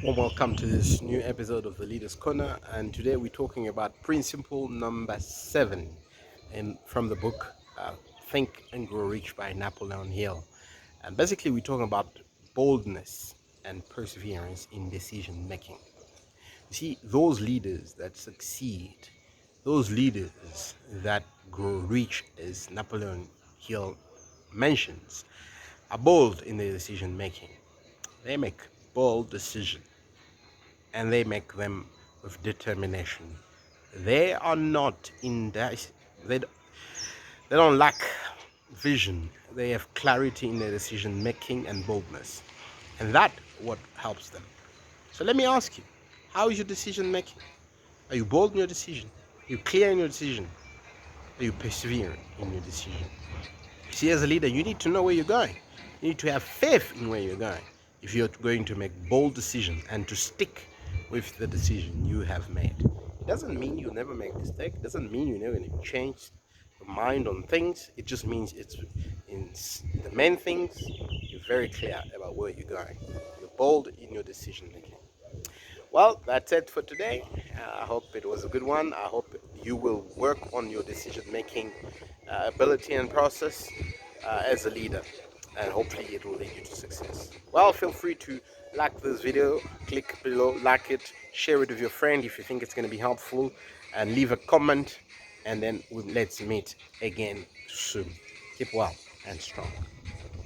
Well, welcome to this new episode of the Leaders Corner, and today we're talking about principle number 7, and from the book Think and Grow Rich by Napoleon Hill. And basically, we're talking about boldness and perseverance in decision making. You see, those leaders that succeed, those leaders that grow rich, as Napoleon Hill mentions, are bold in their decision making. They make bold decisions and they make them with determination. They are not they they don't lack vision. They have clarity in their decision making and boldness, and that what helps them. So let me ask you, how is your decision making? Are you bold in your decision? Are you clear in your decision? Are you persevering in your decision? See, as a leader, you need to know where you're going. You need to have faith in where you're going if you're going to make bold decisions and to stick with the decision you have made. It doesn't mean you'll never make mistake. It doesn't mean you're never going to change your mind on things. It just means it's in the main things, you're very clear about where you're going. You're bold in your decision making. Well, that's it for today. I hope it was a good one. I hope you will work on your decision making ability and process as a leader, and hopefully it will lead you to success. Well, feel free to like this video, click below, like it, share it with your friend if you think it's going to be helpful, and leave a comment, and then let's meet again soon. Keep well and strong.